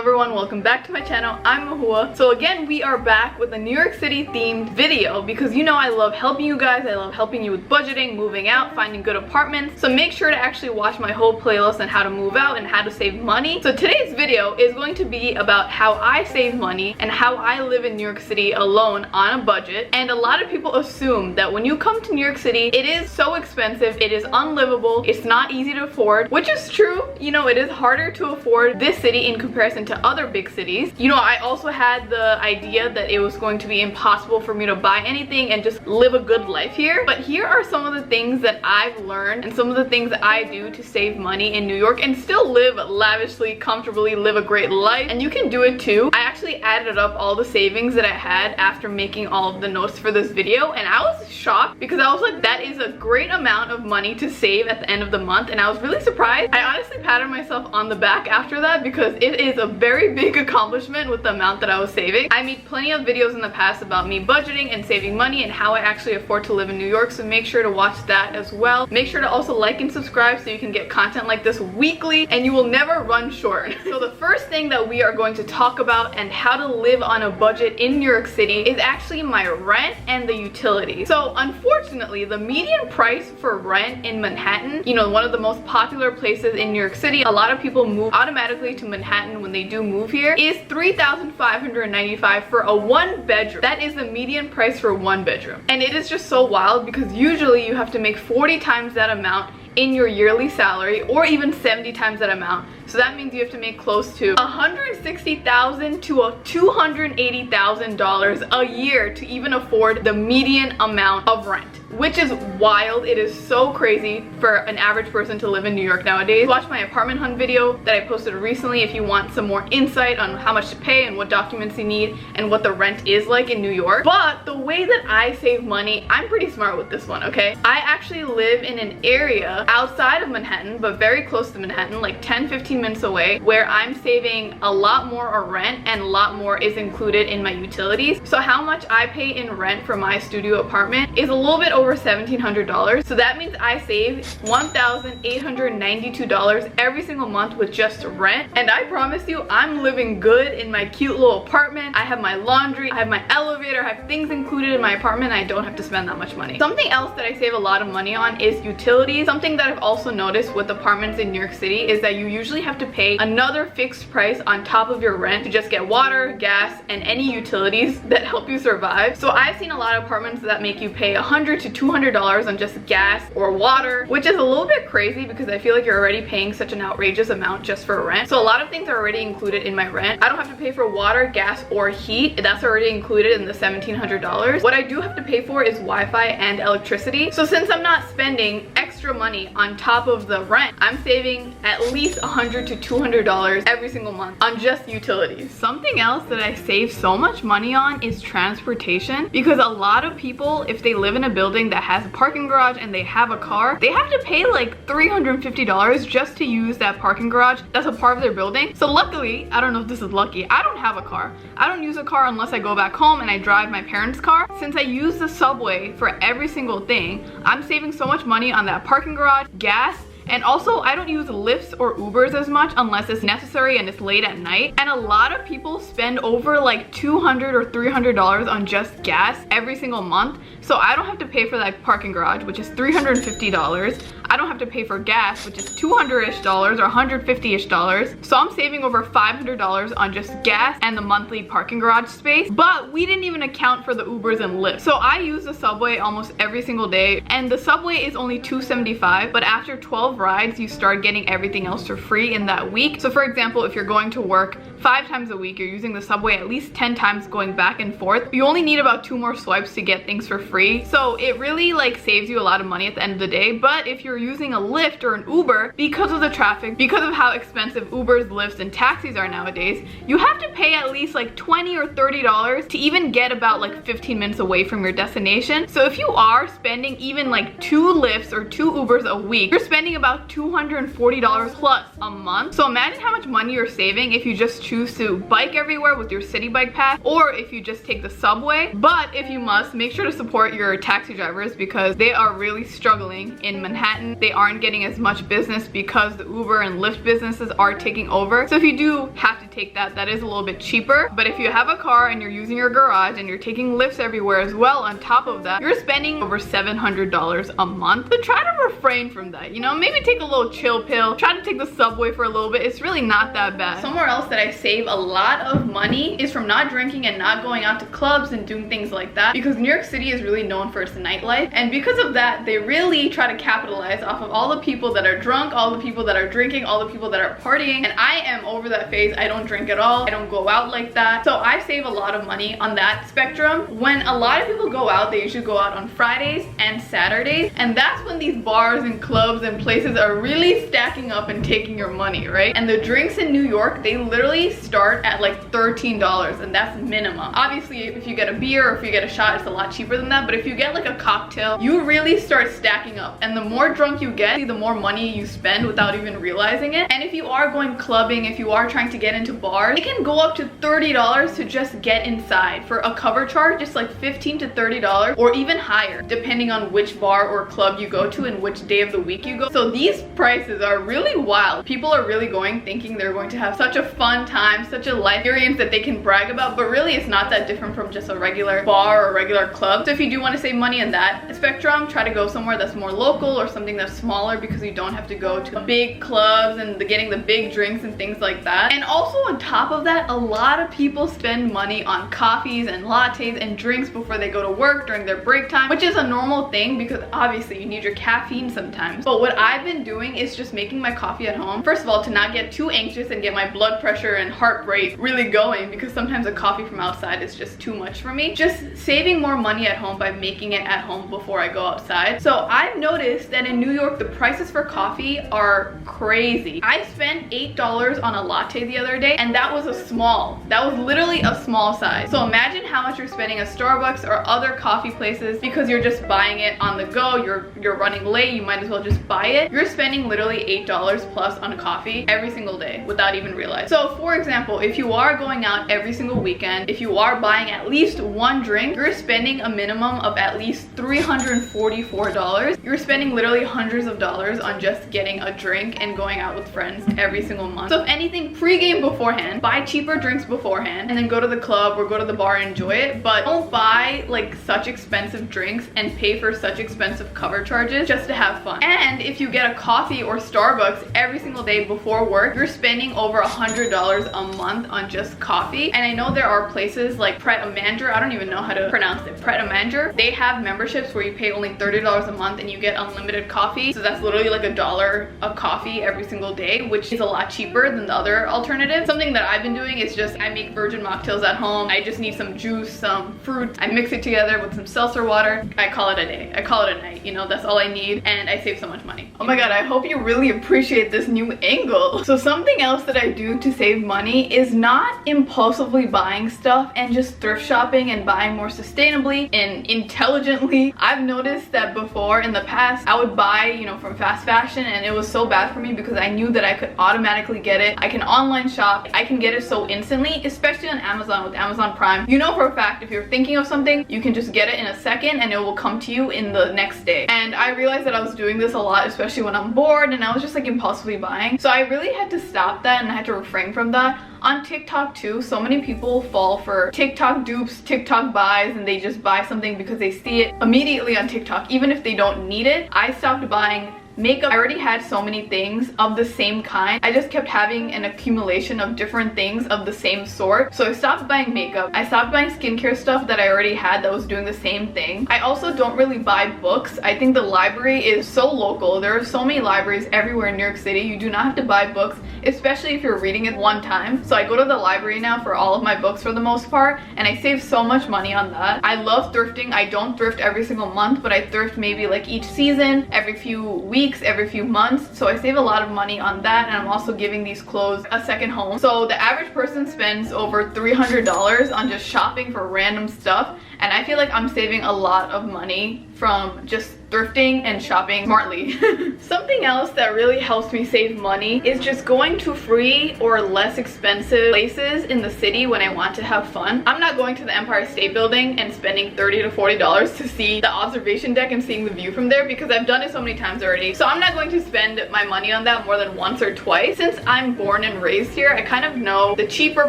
everyone, welcome back to my channel. I'm Mahua. So again, we are back with a New York City themed video because you know I love helping you guys. I love helping you with budgeting, moving out, finding good apartments. So make sure to actually watch my whole playlist on how to move out and how to save money. So today's video is going to be about how I save money and how I live in New York City alone on a budget. And a lot of people assume that when you come to New York City, it is so expensive, it is unlivable, it's not easy to afford, which is true. You know, it is harder to afford this city in comparison to other big cities. You know, I also had the idea that it was going to be impossible for me to buy anything and just live a good life here. But here are some of the things that I've learned and some of the things that I do to save money in New York and still live lavishly, comfortably, live a great life. And you can do it too. I actually added up all the savings that I had after making all of the notes for this video, and I was shocked because I was like, that is a great amount of money to save at the end of the month, and I was really surprised. I honestly patted myself on the back after that because it is a very big accomplishment with the amount that I was saving. I made plenty of videos in the past about me budgeting and saving money and how I actually afford to live in New York, so make sure to watch that as well. Make sure to also like and subscribe so you can get content like this weekly and you will never run short. So the first thing that we are going to talk about and how to live on a budget in New York City is actually my rent and the utilities. So unfortunately, the median price for rent in Manhattan, you know, one of the most popular places in New York City, a lot of people move automatically to Manhattan when they do move here, is $3,595 for a one bedroom. That is the median price for one bedroom. And it is just so wild because usually you have to make 40 times that amount in your yearly salary, or even 70 times that amount. So that means you have to make close to $160,000 to $280,000 a year to even afford the median amount of rent, which is wild. It is so crazy for an average person to live in New York nowadays. Watch my apartment hunt video that I posted recently if you want some more insight on how much to pay and what documents you need and what the rent is like in New York. But the way that I save money, I'm pretty smart with this one, okay? I actually live in an area outside of Manhattan, but very close to Manhattan, like 10-15 minutes away, where I'm saving a lot more on rent and a lot more is included in my utilities. So how much I pay in rent for my studio apartment is a little bit over $1,700. So that means I save $1,892 every single month with just rent. And I promise you, I'm living good in my cute little apartment. I have my laundry, I have my elevator, I have things included in my apartment. I don't have to spend that much money. Something else that I save a lot of money on is utilities. Something that I've also noticed with apartments in New York City is that you usually have to pay another fixed price on top of your rent to just get water, gas, and any utilities that help you survive. So I've seen a lot of apartments that make you pay $100 to $200 on just gas or water, which is a little bit crazy because I feel like you're already paying such an outrageous amount just for rent. So a lot of things are already included in my rent. I don't have to pay for water, gas, or heat. That's already included in the $1,700. What I do have to pay for is Wi-Fi and electricity. So since I'm not spending extra money on top of the rent, I'm saving at least $100 to $200 every single month on just utilities. Something else that I save so much money on is transportation, because a lot of people, if they live in a building that has a parking garage and they have a car, they have to pay like $350 just to use that parking garage that's a part of their building. So luckily, I don't know if this is lucky, I don't have a car. I don't use a car unless I go back home and I drive my parents' car. Since I use the subway for every single thing, I'm saving so much money on that parking garage, gas, and also I don't use Lyfts or Ubers as much unless it's necessary and it's late at night. And a lot of people spend over like $200 or $300 on just gas every single month. So I don't have to pay for that parking garage, which is $350. I don't have to pay for gas, which is $200-ish or $150-ish. So I'm saving over $500 on just gas and the monthly parking garage space. But we didn't even account for the Ubers and Lyfts. So I use the subway almost every single day, and the subway is only $2.75, but after 12 rides, you start getting everything else for free in that week. So for example, if you're going to work 5 times a week, you're using the subway at least 10 times going back and forth. You only need about 2 more swipes to get things for free. So it really like saves you a lot of money at the end of the day. But if you're using a Lyft or an Uber, because of the traffic, because of how expensive Ubers, Lyfts, and taxis are nowadays, you have to pay at least like $20 or $30 to even get about like 15 minutes away from your destination. So if you are spending even like 2 Lyfts or 2 Ubers a week, you're spending about $240 plus a month. So imagine how much money you're saving if you just choose choose to bike everywhere with your city bike pass, or if you just take the subway. But if you must, make sure to support your taxi drivers because they are really struggling in Manhattan. They aren't getting as much business because the Uber and Lyft businesses are taking over. So if you do have to take that, that is a little bit cheaper. But if you have a car and you're using your garage and you're taking Lyfts everywhere as well, on top of that, you're spending over $700 a month. So try to refrain from that, you know, maybe take a little chill pill, try to take the subway for a little bit. It's really not that bad. Somewhere else that I save a lot of money is from not drinking and not going out to clubs and doing things like that, because New York City is really known for its nightlife, and because of that they really try to capitalize off of all the people that are drunk, all the people that are drinking, all the people that are partying. And I am over that phase. I don't drink at all, I don't go out like that, so I save a lot of money on that spectrum. When a lot of people go out, they usually go out on Fridays and Saturdays, and that's when these bars and clubs and places are really stacking up and taking your money, right? And the drinks in New York, they literally start at like $13, and that's minimum. Obviously if you get a beer or if you get a shot, it's a lot cheaper than that, but if you get like a cocktail, you really start stacking up, and the more drunk you get, the more money you spend without even realizing it. And if you are going clubbing, if you are trying to get into bars, it can go up to $30 to just get inside. For a cover charge, just like $15 to $30, or even higher depending on which bar or club you go to and which day of the week you go. So these prices are really wild. People are really going thinking they're going to have such a fun time, such a life experience that they can brag about, but really it's not that different from just a regular bar or regular club. So if you do want to save money in that spectrum, try to go somewhere that's more local or something that's smaller, because you don't have to go to big clubs and getting the big drinks and things like that. And also on top of that, a lot of people spend money on coffees and lattes and drinks before they go to work during their break time, which is a normal thing because obviously you need your caffeine sometimes. But what I've been doing is just making my coffee at home. First of all, to not get too anxious and get my blood pressure and heart rate really going, because sometimes a coffee from outside is just too much for me. Just saving more money at home by making it at home before I go outside. So I've noticed that in New York, the prices for coffee are crazy. I spent $8 on a latte the other day, and that was a small. That was literally a small size. So imagine how much you're spending at Starbucks or other coffee places because you're just buying it on the go. You're running late, you might as well just buy it. You're spending literally $8 plus on a coffee every single day without even realizing. So for example, if you are going out every single weekend, if you are buying at least one drink, you're spending a minimum of at least $344. You're spending literally hundreds of dollars on just getting a drink and going out with friends every single month. So if anything, pre-game beforehand, buy cheaper drinks beforehand, and then go to the club or go to the bar and enjoy it. But don't buy like such expensive drinks and pay for such expensive cover charges just to have fun. And if you get a coffee or Starbucks every single day before work, you're spending over $100 a month on just coffee. And I know there are places like Pret a Manger, I don't even know how to pronounce it, Pret a Manger. They have memberships where you pay only $30 a month and you get unlimited coffee. So that's literally like $1 a coffee every single day, which is a lot cheaper than the other alternative. Something that I've been doing is just I make virgin mocktails at home. I just need some juice, some fruit. I mix it together with some seltzer water. I call it a day. I call it a night. You know, that's all I need, and I save so much money. Oh my god, I hope you really appreciate this new angle. So something else that I do to save money is not impulsively buying stuff and just thrift shopping and buying more sustainably and intelligently. I've noticed that before in the past, I would buy, you know, from fast fashion, and it was so bad for me because I knew that I could automatically get it. I can online shop. I can get it so instantly, especially on Amazon with Amazon Prime. You know for a fact if you're thinking of something, you can just get it in a second and it will come to you in the next day. And I realized that I was doing this a lot, especially when I'm bored, and I was just like impulsively buying. So I really had to stop that, and I had to refrain from that. On TikTok too, so many people fall for TikTok dupes, TikTok buys, and they just buy something because they see it immediately on TikTok, even if they don't need it. I stopped buying makeup. I already had so many things of the same kind. I just kept having an accumulation of different things of the same sort. So I stopped buying makeup. I stopped buying skincare stuff that I already had that was doing the same thing. I also don't really buy books. I think the library is so local. There are so many libraries everywhere in New York City. You do not have to buy books, especially if you're reading it one time. So I go to the library now for all of my books for the most part, and I save so much money on that. I love thrifting. I don't thrift every single month, but I thrift maybe like each season, every few weeks, every few months. So I save a lot of money on that, and I'm also giving these clothes a second home. So the average person spends over $300 on just shopping for random stuff, and I feel like I'm saving a lot of money from just thrifting and shopping smartly. Something else that really helps me save money is just going to free or less expensive places in the city when I want to have fun. I'm not going to the Empire State Building and spending $30 to $40 to see the observation deck and seeing the view from there, because I've done it so many times already. So I'm not going to spend my money on that more than once or twice. Since I'm born and raised here, I kind of know the cheaper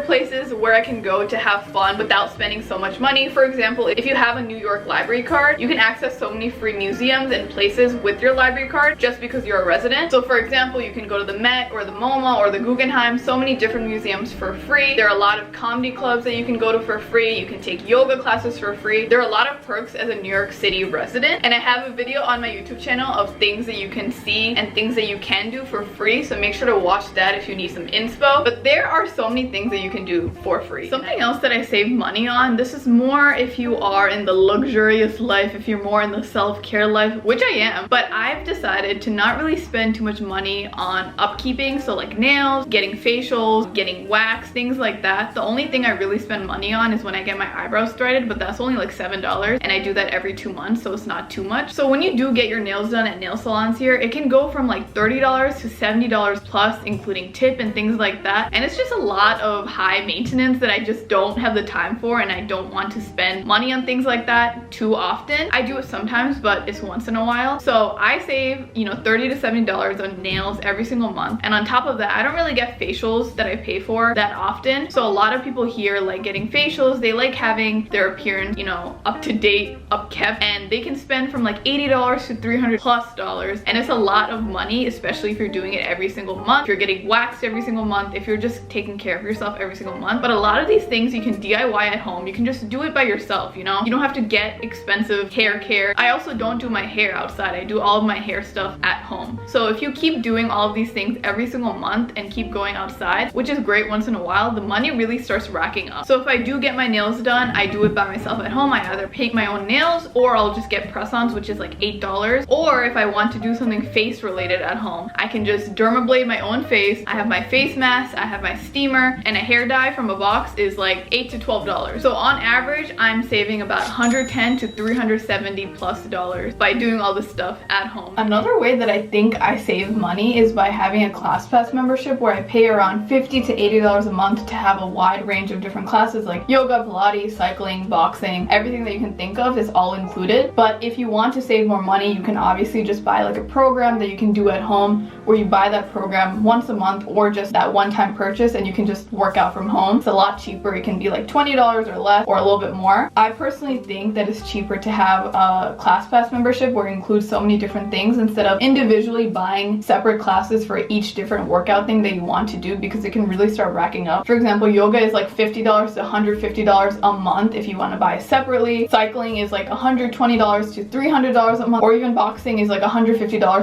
places where I can go to have fun without spending so much money. For example, if you have a New York library card, you can access so many free museums and places with your library card just because you're a resident. So for example, you can go to the Met or the MoMA or the Guggenheim, so many different museums for free. There are a lot of comedy clubs that you can go to for free. You can take yoga classes for free. There are a lot of perks as a New York City resident, and I have a video on my YouTube channel of things that you can see and things that you can do for free, so make sure to watch that if you need some inspo. But there are so many things that you can do for free. Something else that I save money on, this is more if you are in the luxurious life, if you're more in the self-care life, which I am, but I've decided to not really spend too much money on upkeeping, so like nails, getting facials, getting wax, things like that. The only thing I really spend money on is when I get my eyebrows threaded, but that's only like $7, and I do that every 2 months, so it's not too much. So when you do get your nails done at nail salons here, it can go from like $30 to $70 plus, including tip and things like that, and it's just a lot of high maintenance that I just don't have the time for, and I don't want to spend money on things like that too often. I do it sometimes, but it's once in a while. So I save, you know, $30 to $70 on nails every single month, and on top of that, I don't really get facials that I pay for that often. So a lot of people here like getting facials. They like having their appearance, you know, up to date, upkept, and they can spend from like $80 to $300 plus, and it's a lot of money, especially if you're doing it every single month, if you're getting waxed every single month, if you're just taking care of yourself every single month. But a lot of these things you can DIY at home. You can just do it by yourself, you know? You don't have to get expensive hair care. I also don't do my hair outside. I do all of my hair stuff at home. So if you keep doing all of these things every single month and keep going outside, which is great once in a while, the money really starts racking up. So if I do get my nails done, I do it by myself at home. I either paint my own nails, or I'll just get press-ons, which is like $8. Or if I want to do something face related at home, I can just dermablade my own face. I have my face mask, I have my steamer, and a hair dye from a box is like $8 to $12. So on average, I'm saving about $110 to $370 plus by doing all this stuff at home. Another way that I think I save money is by having a ClassPass membership, where I pay around $50 to $80 a month to have a wide range of different classes like yoga, Pilates, cycling, boxing, everything that you can think of is all included. But if you want to save more money, you can obviously just buy like a program that you can do at home, where you buy that program once a month, or just that one-time purchase, and you can just work out from home. It's a lot cheaper. It can be like $20 or less, or a little bit more. I personally think that it's cheaper to have a ClassPass membership where it includes so many different things, instead of individually buying separate classes for each different workout thing that you want to do, because it can really start racking up. For example, yoga is like $50 to $150 a month if you want to buy it separately. Cycling is like $120 to $300 a month, or even boxing is like $150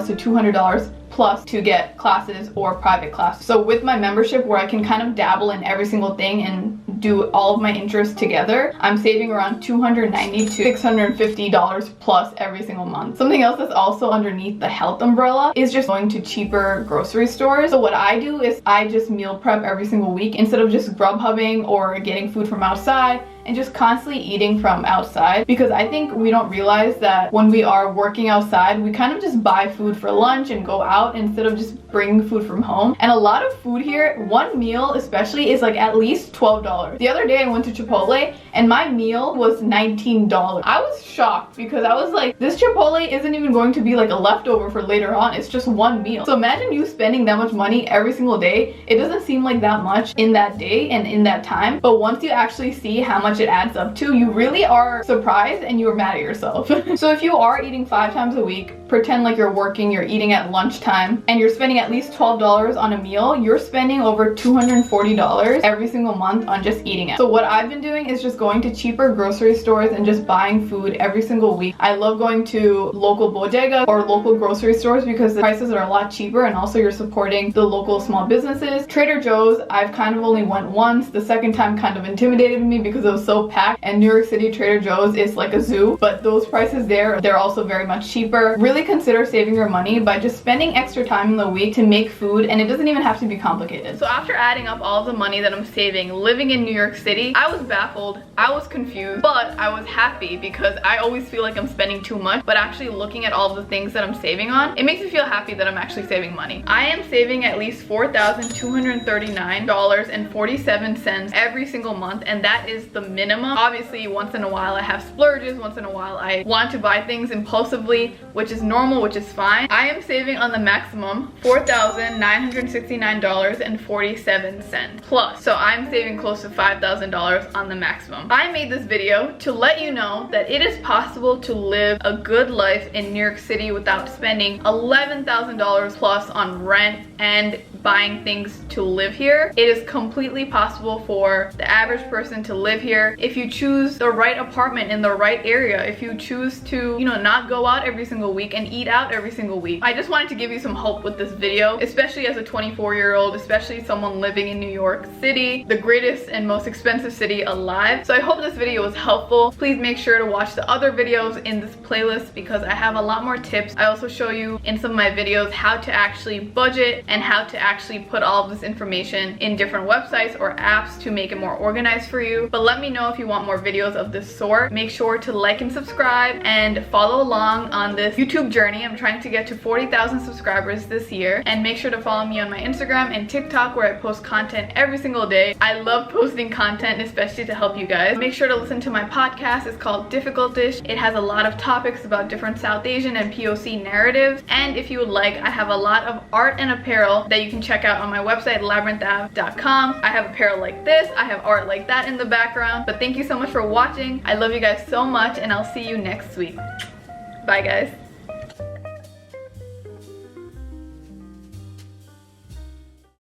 to $200 plus to get classes or private classes. So with my membership, where I can kind of dabble in every single thing and do all of my interests together, I'm saving around $290 to $650 plus every single month. Something else that's also underneath the health umbrella is just going to cheaper grocery stores. So what I do is I just meal prep every single week, instead of just Grubhubbing or getting food from outside and just constantly eating from outside, because I think we don't realize that when we are working outside, we kind of just buy food for lunch and go out instead of just bringing food from home. And a lot of food here, one meal especially, is like at least $12. The other day I went to Chipotle and my meal was $19. I was shocked, because I was like, this Chipotle isn't even going to be like a leftover for later on. It's just one meal. So imagine you spending that much money every single day. It doesn't seem like that much in that day and in that time, but once you actually see how much it adds up to, you really are surprised and you're mad at yourself. So if you are eating 5 times a week, pretend like you're working, you're eating at lunchtime, and you're spending at least $12 on a meal, you're spending over $240 every single month on just eating it. So what I've been doing is just going to cheaper grocery stores and just buying food every single week. I love going to local bodega or local grocery stores, because the prices are a lot cheaper, and also you're supporting the local small businesses. Trader Joe's, I've kind of only went once. The second time kind of intimidated me because it was so packed, and New York City Trader Joe's is like a zoo, but those prices there, they're also very much cheaper. Really really consider saving your money by just spending extra time in the week to make food, and it doesn't even have to be complicated. So after adding up all of the money that I'm saving living in New York City, I was baffled, I was confused, but I was happy because I always feel like I'm spending too much, but actually looking at all of the things that I'm saving on, it makes me feel happy that I'm actually saving money. I am saving at least $4,239.47 every single month, and that is the minimum. Obviously, once in a while I have splurges, once in a while I want to buy things impulsively, which is normal, which is fine. I am saving on the maximum $4,969.47 plus, so I'm saving close to $5,000 on the maximum. I made this video to let you know that it is possible to live a good life in New York City without spending $11,000 plus on rent and buying things to live here. It is completely possible for the average person to live here if you choose the right apartment in the right area, if you choose to, you know, not go out every single week and eat out every single week. I just wanted to give you some hope with this video, especially as a 24-year-old, especially someone living in New York City, the greatest and most expensive city alive. So I hope this video was helpful. Please make sure to watch the other videos in this playlist because I have a lot more tips. I also show you in some of my videos how to actually budget and how to actually put all of this information in different websites or apps to make it more organized for you. But let me know if you want more videos of this sort. Make sure to like and subscribe and follow along on this YouTube journey. I'm trying to get to 40,000 subscribers this year, and make sure to follow me on my Instagram and TikTok where I post content every single day. I love posting content, especially to help you guys. Make sure to listen to my podcast. It's called Difficult Dish. It has a lot of topics about different South Asian and POC narratives, and if you would like, I have a lot of art and apparel that you can check out on my website labyrinthav.com. I have apparel like this, I have art like that in the background. But thank you so much for watching. I love you guys so much, and I'll see you next week. Bye guys.